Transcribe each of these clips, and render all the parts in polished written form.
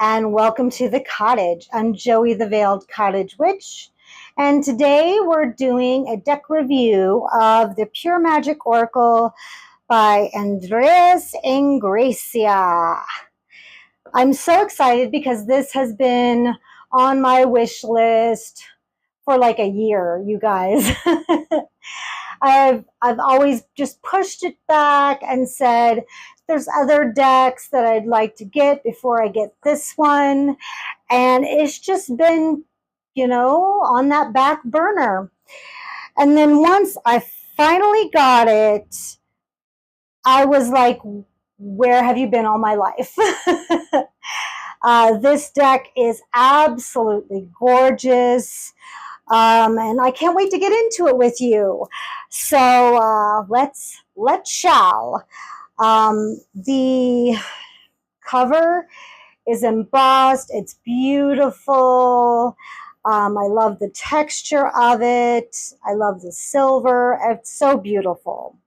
and welcome to the cottage. I'm Joey the Veiled Cottage Witch, and today we're doing a deck review of the Pure Magic Oracle by Andres Engracia. I'm so excited because this has been on my wish list for like a year, you guys. I've always just pushed it back and said, there's other decks that I'd like to get before I get this one. And it's just been, on that back burner. And then once I finally got it, I was like, where have you been all my life? This deck is absolutely gorgeous. And I can't wait to get into it with you. So let's shall. The cover is embossed. It's beautiful. I love the texture of it. I love the silver. It's so beautiful.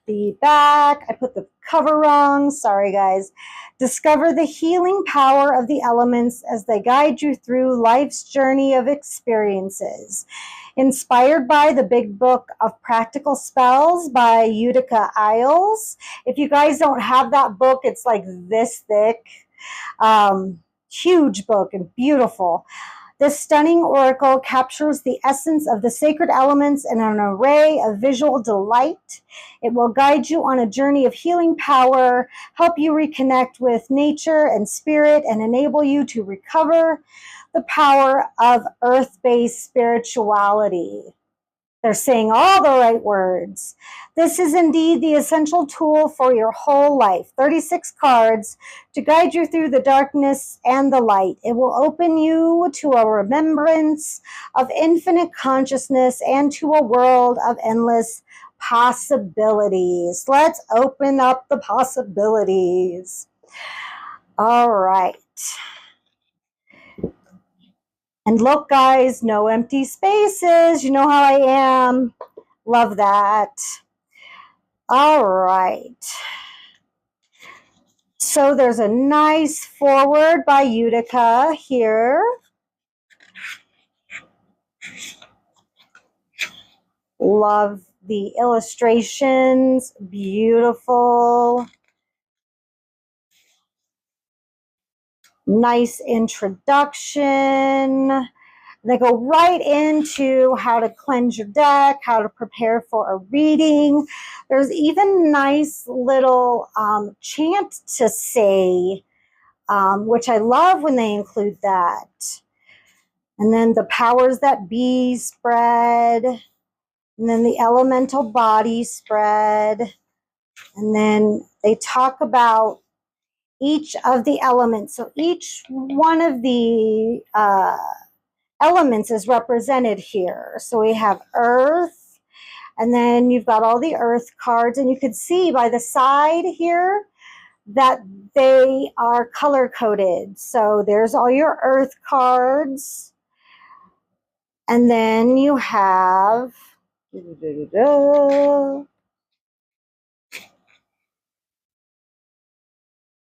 The back, I put the cover wrong. Sorry, guys. Discover the healing power of the elements as they guide you through life's journey of experiences. Inspired by the Big Book of Practical Spells by Utica Isles. If you guys don't have that book, it's like this thick. Huge book and beautiful. This stunning oracle captures the essence of the sacred elements in an array of visual delight. It will guide you on a journey of healing power, help you reconnect with nature and spirit, and enable you to recover the power of earth-based spirituality. They're saying all the right words. This is indeed the essential tool for your whole life. 36 cards to guide you through the darkness and the light. It will open you to a remembrance of infinite consciousness and to a world of endless possibilities. Let's open up the possibilities. All right. And look, guys, no empty spaces. You know how I am. Love that. All right. So there's a nice foreword by Utica here. Love the illustrations. Beautiful. Nice introduction. They go right into how to cleanse your deck, how to prepare for a reading. There's even nice little chant to say, which I love when they include that. And then the powers that be spread. And then the elemental body spread. And then they talk about each of the elements. So each one of the elements is represented here. So we have earth, and then you've got all the earth cards, and you can see by the side here that they are color coded. So there's all your earth cards, and then you have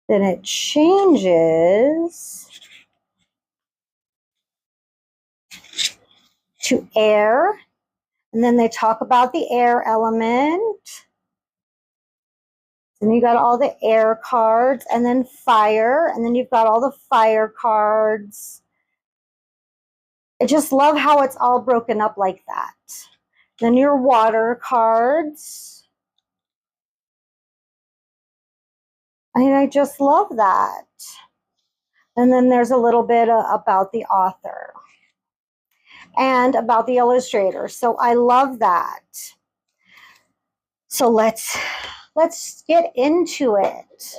then it changes to air, and then they talk about the air element. Then you got all the air cards, and then fire, and then you've got all the fire cards. I just love how it's all broken up like that. Then your water cards. I just love that. And then there's a little bit about the author and about the illustrator. So I love that. So let's get into it.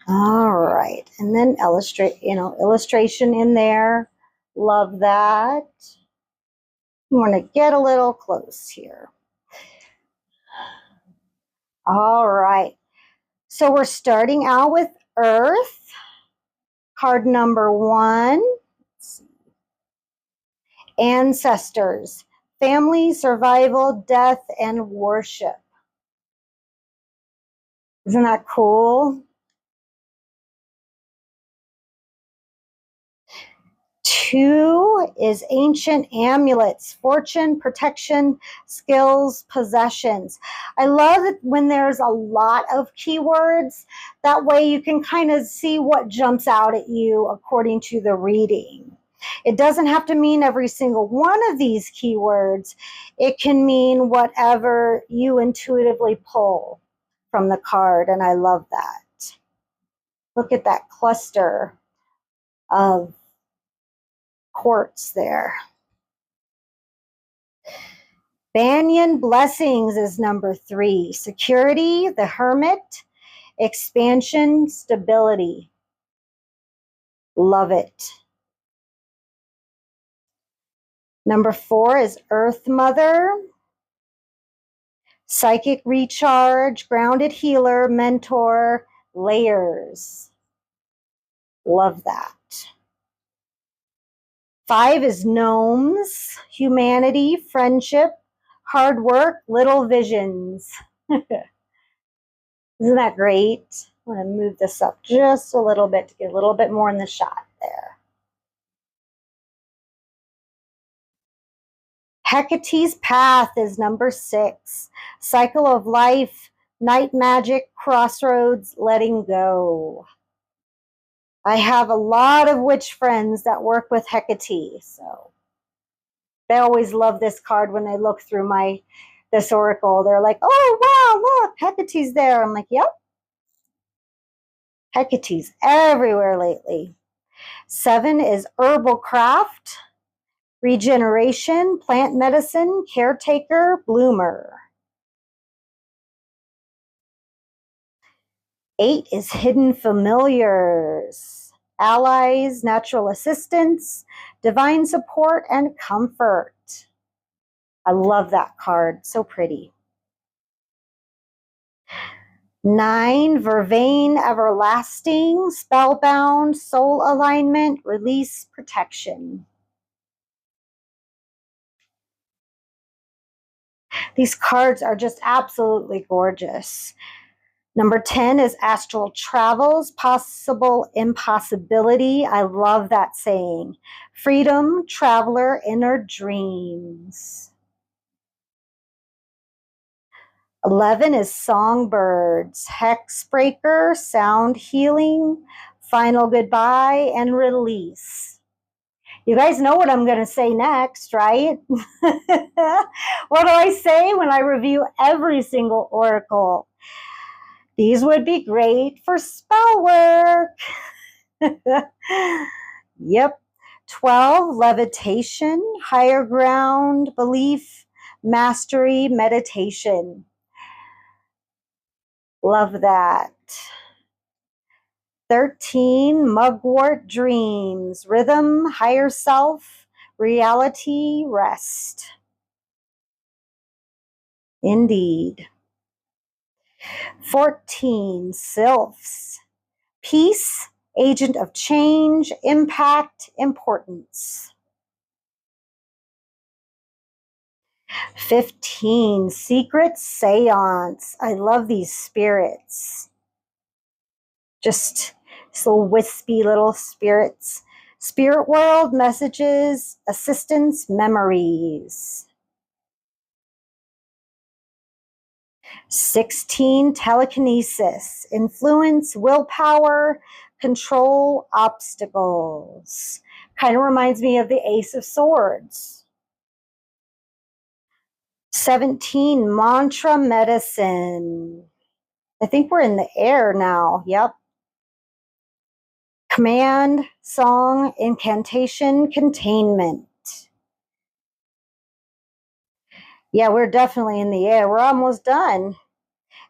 All right, and then illustration in there. Love that. I'm going to get a little close here. All right, so we're starting out with Earth. Card number 1. Let's see. Ancestors, family, survival, death, and worship. Isn't that cool? 2 is ancient amulets, fortune, protection, skills, possessions. I love it when there's a lot of keywords. That way you can kind of see what jumps out at you according to the reading. It doesn't have to mean every single one of these keywords. It can mean whatever you intuitively pull from the card, and I love that. Look at that cluster of quartz there. Banyan blessings is number 3. Security, the hermit, expansion, stability. Love it. Number 4 is Earth Mother, psychic recharge, grounded healer, mentor, layers. Love that. 5 is gnomes, humanity, friendship, hard work, little visions. Isn't that great? I'm going to move this up just a little bit to get a little bit more in the shot there. Hecate's path is number 6. Cycle of life, night magic, crossroads, letting go. I have a lot of witch friends that work with Hecate, so they always love this card when they look through this oracle. They're like, oh, wow, look, Hecate's there. I'm like, yep. Hecate's everywhere lately. 7 is herbal craft, regeneration, plant medicine, caretaker, bloomer. 8 is hidden familiars, allies, natural assistance, divine support, and comfort. I love that card. So pretty. 9, vervain, everlasting, spellbound, soul alignment, release, protection. These cards are just absolutely gorgeous. Number 10 is astral travels, possible impossibility. I love that saying. Freedom, traveler, inner dreams. 11 is songbirds, hexbreaker, sound healing, final goodbye, and release. You guys know what I'm going to say next, right? What do I say when I review every single oracle? These would be great for spell work. Yep. 12, levitation, higher ground, belief, mastery, meditation. Love that. 13, mugwort dreams, rhythm, higher self, reality, rest. Indeed. 14, sylphs, peace, agent of change, impact, importance. 15, secret seance. I love these spirits. Just little wispy little spirits. Spirit world, messages, assistance, memories. 16, telekinesis, influence, willpower, control, obstacles. Kind of reminds me of the Ace of Swords. 17, mantra medicine. I think we're in the air now. Yep. Command, song, incantation, containment. Yeah, we're definitely in the air. We're almost done.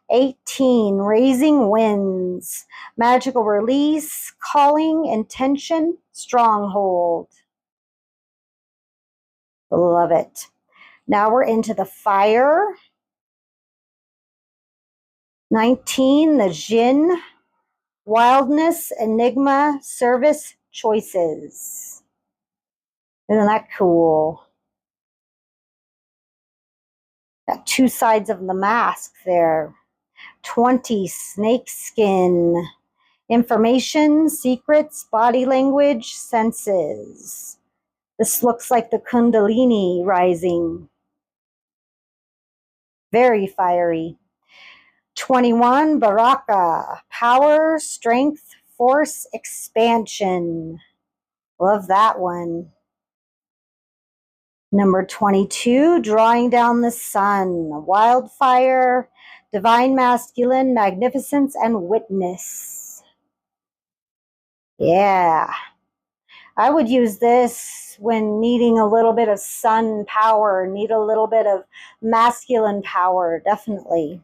18, raising winds, magical release, calling, intention, stronghold. Love it. Now we're into the fire. 19, the Jinn, wildness, enigma, service, choices. Isn't that cool? Got 2 sides of the mask there. 20, snake skin. Information, secrets, body language, senses. This looks like the Kundalini rising. Very fiery. 21, Baraka. Power, strength, force, expansion. Love that one. Number 22, drawing down the sun. Wildfire, divine masculine, magnificence, and witness. Yeah. I would use this when needing a little bit of sun power, need a little bit of masculine power, definitely.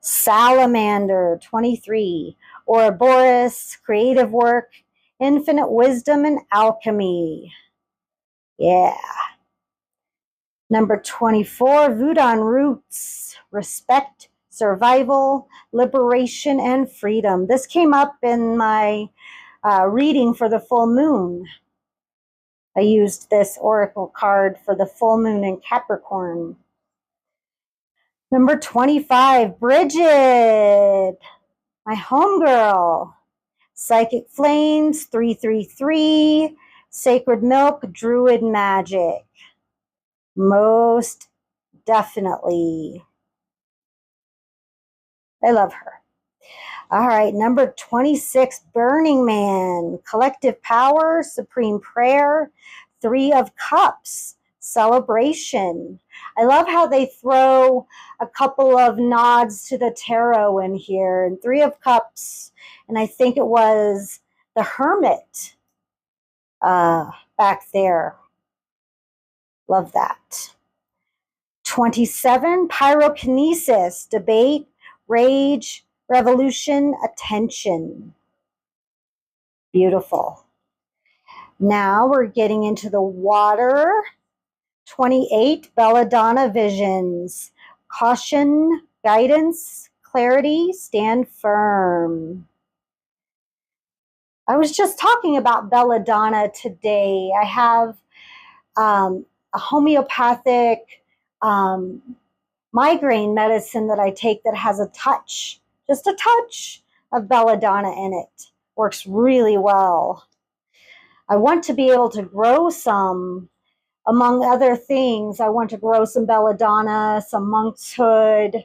Salamander, 23. Ouroboros, creative work, infinite wisdom, and alchemy. Yeah. Number 24, Voodoo roots, respect, survival, liberation, and freedom. This came up in my reading for the full moon. I used this oracle card for the full moon in Capricorn. Number 25, Bridget, my homegirl. Psychic Flames, 333, Sacred Milk, Druid Magic. Most definitely. I love her. All right, number 26, Burning Man, Collective Power, Supreme Prayer, 3 of Cups, Celebration. I love how they throw a couple of nods to the tarot in here, and 3 of Cups, and I think it was the Hermit back there. Love that. 27, Pyrokinesis, Debate, Rage, Revolution, Attention. Beautiful. Now we're getting into the water. 28, Belladonna Visions. Caution, guidance, clarity, stand firm. I was just talking about belladonna today. I have a homeopathic migraine medicine that I take that has a touch, just a touch of belladonna in it. Works really well. I want to be able to grow some, among other things. I want to grow some belladonna, some monkshood,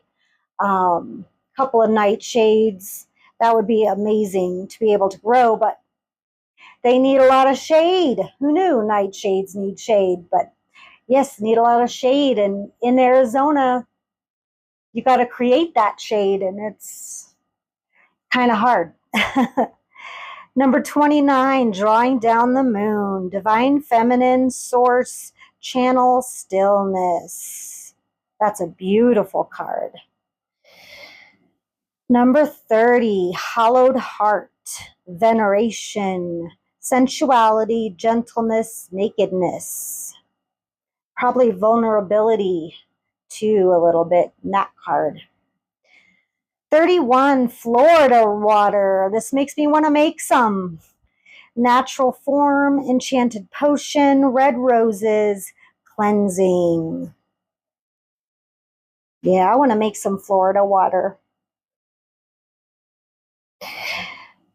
couple of nightshades. That would be amazing to be able to grow, but they need a lot of shade. Who knew nightshades need shade? But yes, need a lot of shade. And in Arizona, you got to create that shade, and it's kind of hard. Number 29, Drawing Down the Moon, Divine Feminine, Source, Channel, Stillness. That's a beautiful card. Number 30, Hollowed Heart, Veneration, Sensuality, Gentleness, Nakedness. Probably vulnerability too, a little bit in that card. 31, Florida water. This makes me want to make some. Natural form, enchanted potion, red roses, cleansing. Yeah, I want to make some Florida water.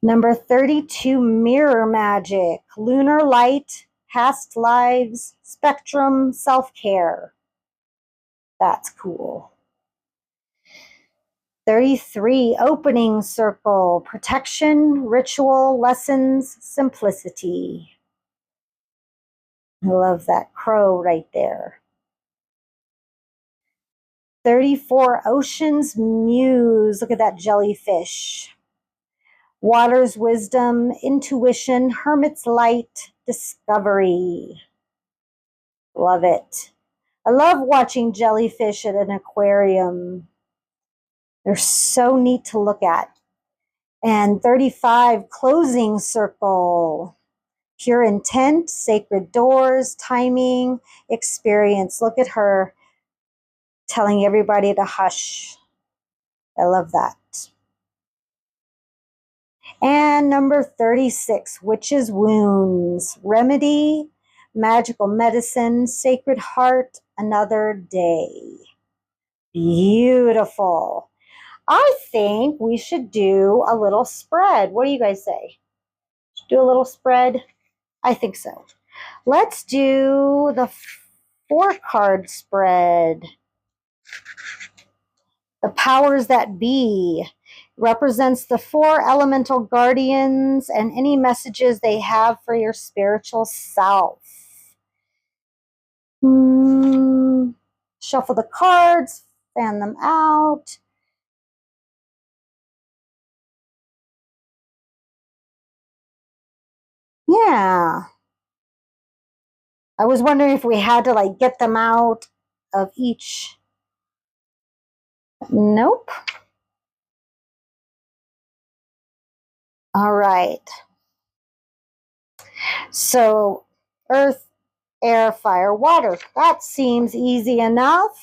Number 32, Mirror Magic, Lunar Light, Past Lives, Spectrum, Self-Care. That's cool. 33, Opening Circle, Protection, Ritual, Lessons, Simplicity. I love that crow right there. 34, Ocean's Muse. Look at that jellyfish. Water's Wisdom, Intuition, Hermit's Light, Discovery. Love it. I love watching jellyfish at an aquarium. They're so neat to look at. And 35, Closing Circle. Pure intent, sacred doors, timing, experience. Look at her telling everybody to hush. I love that. And number 36, Witch's Wounds, Remedy, Magical Medicine, Sacred Heart, Another Day. Beautiful. I think we should do a little spread. What do you guys say? Do a little spread? I think so. Let's do the 4-card spread. The powers that be represents the 4 elemental guardians and any messages they have for your spiritual self. Shuffle the cards, fan them out. Yeah. I was wondering if we had to like get them out of each. Nope. All right. So earth, air, fire, water. That seems easy enough.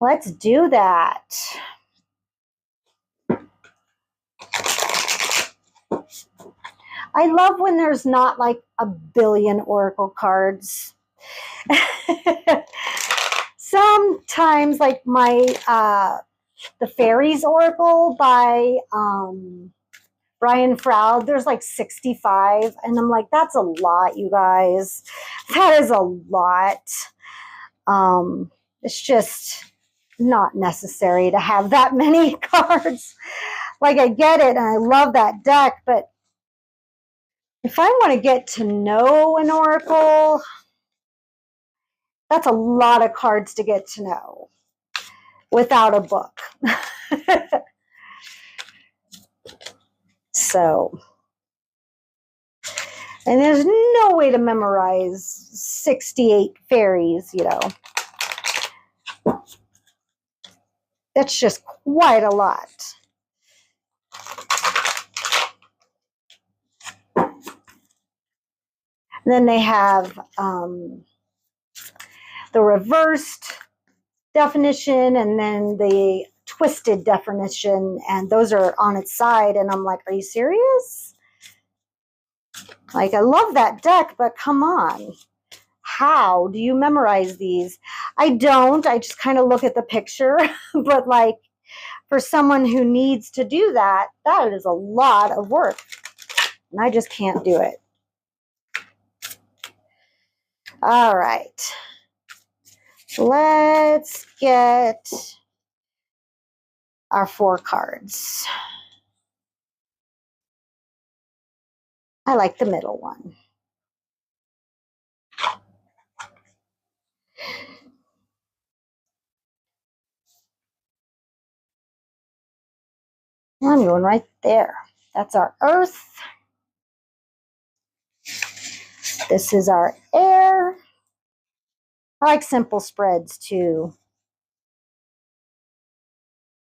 Let's do that. I love when there's not like a billion oracle cards. Sometimes like my the fairies oracle by Brian Froud, there's like 65 and I'm like, that's a lot, you guys. That is a lot. It's just not necessary to have that many cards. Like I get it and I love that deck, but if I want to get to know an oracle, that's a lot of cards to get to know without a book. So, and there's no way to memorize 68 fairies, you know. That's just quite a lot. And then they have the reversed definition and then the twisted definition, and those are on its side. And I'm like, are you serious? Like, I love that deck, but come on. How do you memorize these? I don't. I just kind of look at the picture. But like, for someone who needs to do that, that is a lot of work. And I just can't do it. All right. Let's get our 4 cards. I like the middle one. I'm going right there. That's our earth. This is our air. I like simple spreads too.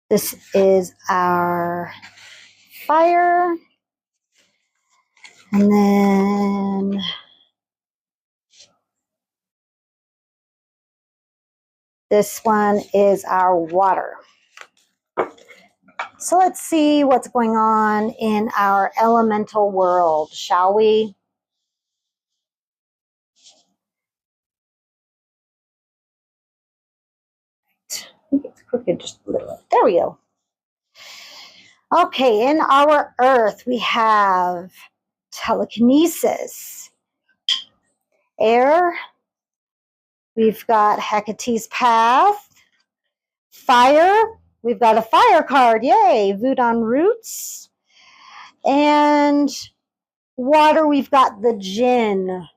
This is our fire. And then this one is our water. So let's see what's going on in our elemental world, shall we? It's crooked just a little. There we go. Okay, in our earth, we have telekinesis. Air, we've got Hecate's Path. Fire, we've got a fire card, yay, Voodoo Roots. And water, we've got the Jinn.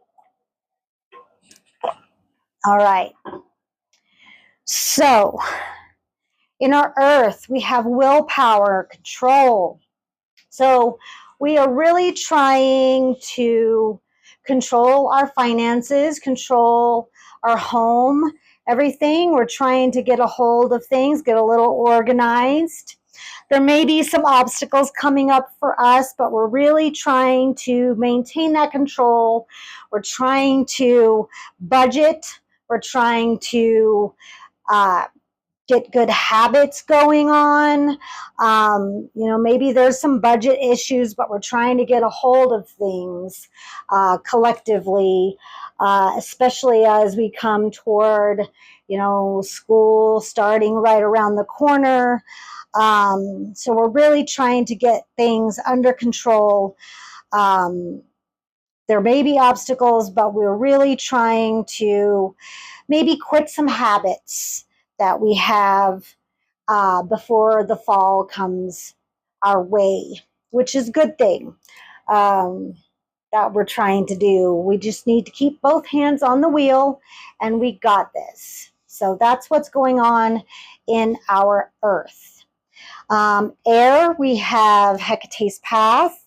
All right. So, in our earth, we have willpower, control. So, we are really trying to control our finances, control our home, everything. We're trying to get a hold of things, get a little organized. There may be some obstacles coming up for us, but we're really trying to maintain that control. We're trying to budget. We're trying to get good habits going on. You know, maybe there's some budget issues, but we're trying to get a hold of things collectively, especially as we come toward, you know, school starting right around the corner. So we're really trying to get things under control. There may be obstacles, but we're really trying to maybe quit some habits that we have before the fall comes our way, which is a good thing that we're trying to do. We just need to keep both hands on the wheel, and we got this. So that's what's going on in our earth. Air, we have Hecate's path.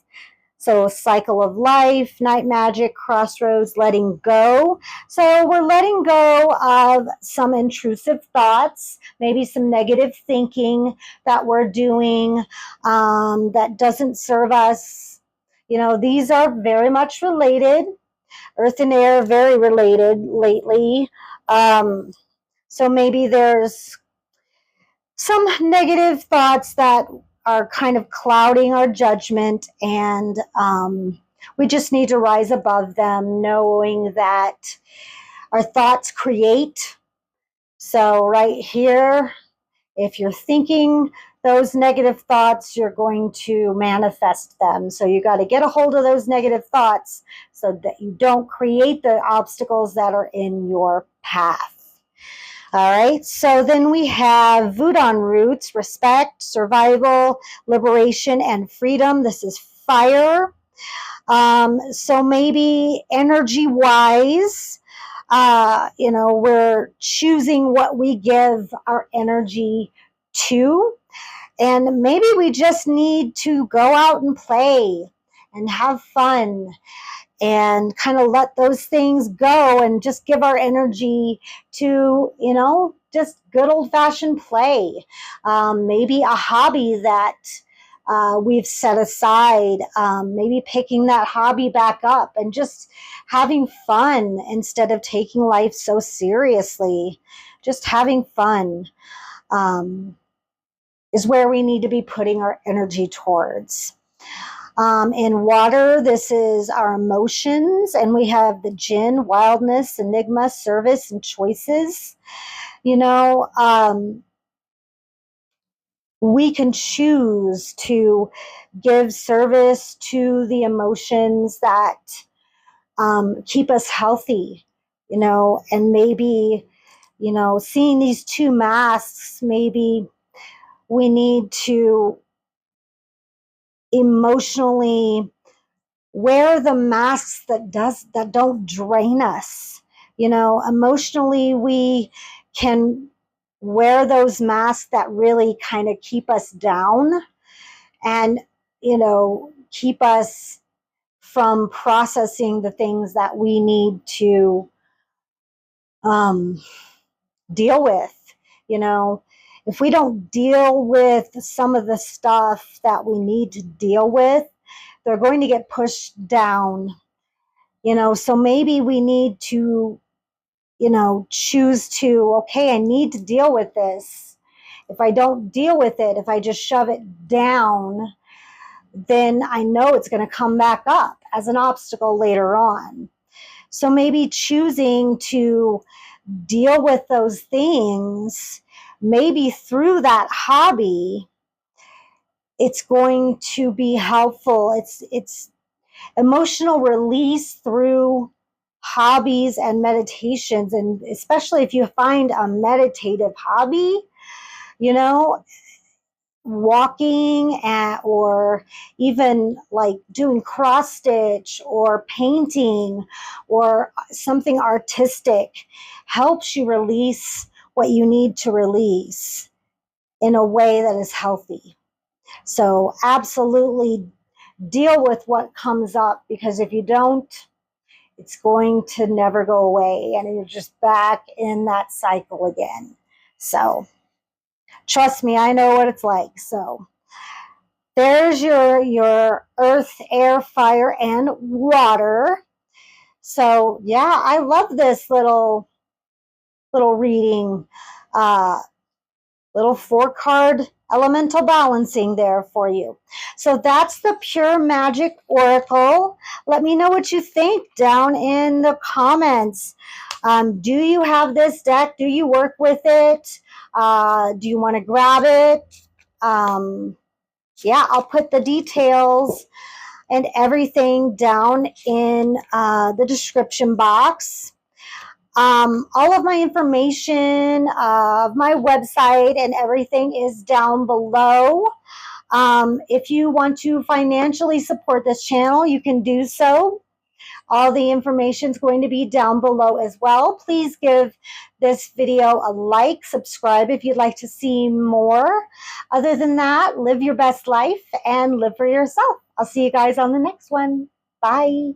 So cycle of life, night magic, crossroads, letting go. So we're letting go of some intrusive thoughts, maybe some negative thinking that we're doing that doesn't serve us. You know, these are very much related. Earth and air, very related lately. So maybe there's some negative thoughts that are kind of clouding our judgment, and we just need to rise above them, knowing that our thoughts create. So right here, if you're thinking those negative thoughts, you're going to manifest them. So you got to get a hold of those negative thoughts so that you don't create the obstacles that are in your path. All right, so then we have Voodoo roots, respect, survival, liberation, and freedom. This is fire. So maybe energy-wise, you know, we're choosing what we give our energy to. And maybe we just need to go out and play and have fun and kind of let those things go and just give our energy to, you know, just good old-fashioned play. Maybe a hobby that we've set aside, maybe picking that hobby back up and just having fun instead of taking life so seriously. Just having fun is where we need to be putting our energy towards. In water, this is our emotions, and we have the Jinn, wildness, enigma, service, and choices. You know, we can choose to give service to the emotions that keep us healthy, you know, and maybe, you know, seeing these two masks, maybe we need to emotionally wear the masks that don't drain us. You know, emotionally we can wear those masks that really kind of keep us down and, you know, keep us from processing the things that we need to deal with. You know, if we don't deal with some of the stuff that we need to deal with, they're going to get pushed down, you know. So maybe we need to, you know, choose to, okay, I need to deal with this. If I don't deal with it, if I just shove it down, then I know it's going to come back up as an obstacle later on. So maybe choosing to deal with those things, maybe through that hobby, it's going to be helpful. It's emotional release through hobbies and meditations. And especially if you find a meditative hobby, you know, walking or even like doing cross stitch or painting or something artistic helps you release what you need to release in a way that is healthy. So absolutely deal with what comes up, because if you don't, it's going to never go away and you're just back in that cycle again. So trust me, I know what it's like. So there's your earth, air, fire, and water. So yeah, I love this little reading. little 4-card elemental balancing there for you. So that's the Pure Magic Oracle. Let me know what you think down in the comments. Do you have this deck? Do you work with it? Do you want to grab it? Yeah, I'll put the details and everything down in the description box. All of my information, my website and everything is down below. If you want to financially support this channel, you can do so. All the information is going to be down below as well. Please give this video a like, subscribe if you'd like to see more. Other than that, live your best life and live for yourself. I'll see you guys on the next one. Bye.